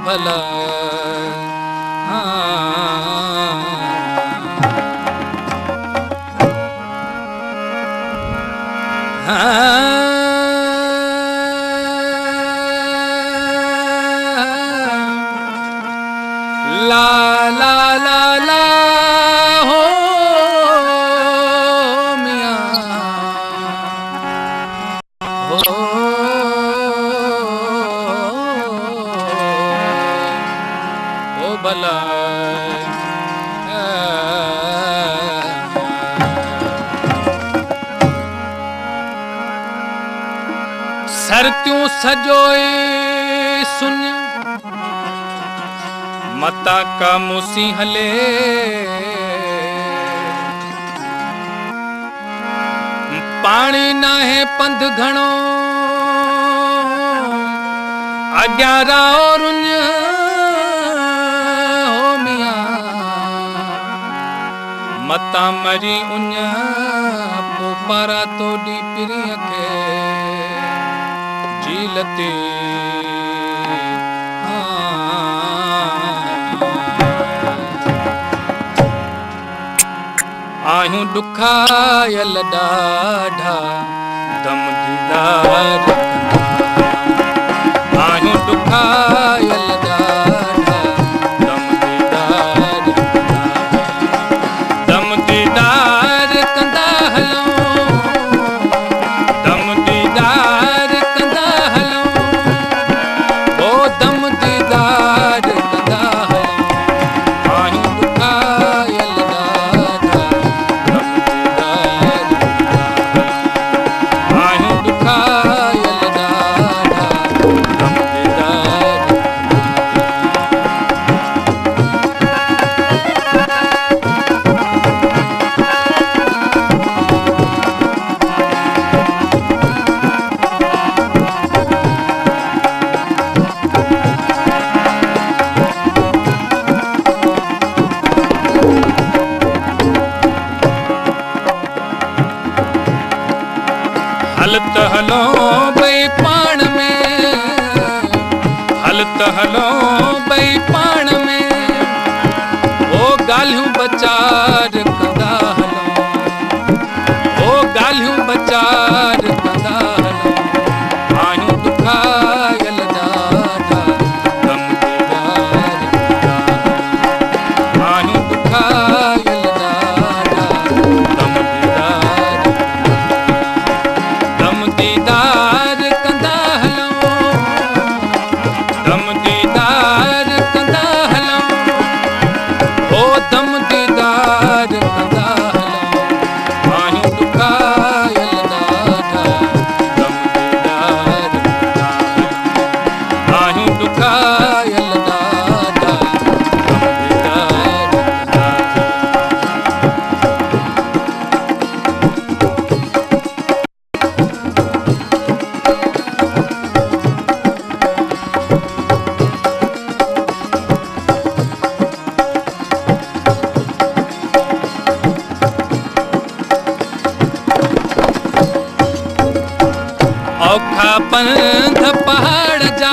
भला ला ला ला ला हो मियां हो भला सरत्यूं सजोए सुन मता का मूसी हले पानी ना है पंध घणो अग्यारा और हो मियां मता मरी उन पोपारा तोड़ी पिरिय के जीलते आयूं दुखायल ॾाढा दम दीदार आयूं दुखायल ॾाढा दम दीदार कंदा हलूं दम दीदार कंदा हलूं ओ दम दीदार कंदा हलूं आयूं दुखायल हलत हलो भई पाण में हलत हलो भई पाण में ओ ॻाल्हियूं बचार कंदा हलो ओ ॻाल्हियूं बचार कंदा हलो आयूं दुखायल ॾाढा दम दीदार आयूं दुखायल ॾाढा दम दीदार दम दीदार कंदा हलूं दम दीदार कंदा हलूं ओ दम दीदार कंदा हलूं आयूं दुखायल ॾाढा दम दीदार आयूं दुखायल ॾाढा दम दीदार औखा पंध पहाड़ जा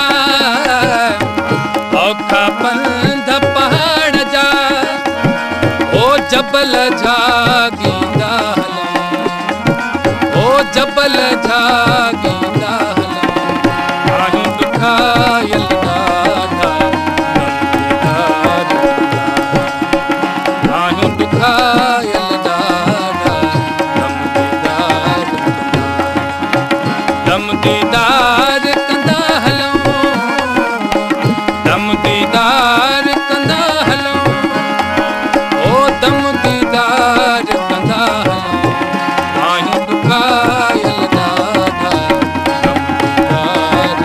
औखा पंध पहाड़ जा ओ जबल जागींदा हलूं ओ जबल जागींदा हलूं आयूं दुखायल ॾाढा आयूं दुखायल ॾाढा दम दीदार कंदा हलूं दम दीदार कंदा हलूं ओ दम दीदार कंदा हलूं आयूं दुखायल ॾाढा दम दीदार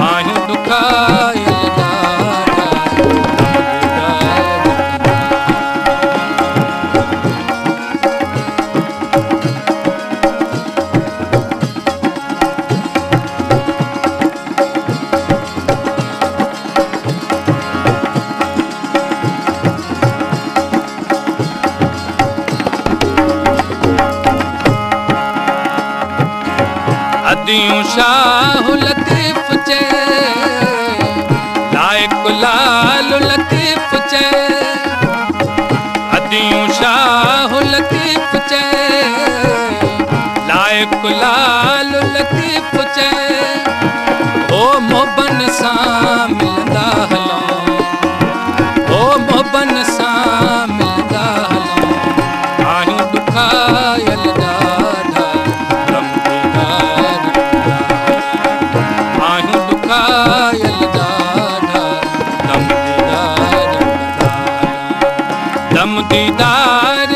आयूं दुखायल ॾाढा दम अदियूं शाह लतीफ चे लाल लतीफ चे अदियूं शाह लतीफ चे लाइक लाल लतीफ चे ओ मोहबन सां मिलंदा हलूं ओ मोहबन सां मिलंदा हलूं आहियूं ॾुखायल ॾाढा गम दीदार आहियूं ॾुखायल ॾाढा गम दीदार दम दीदार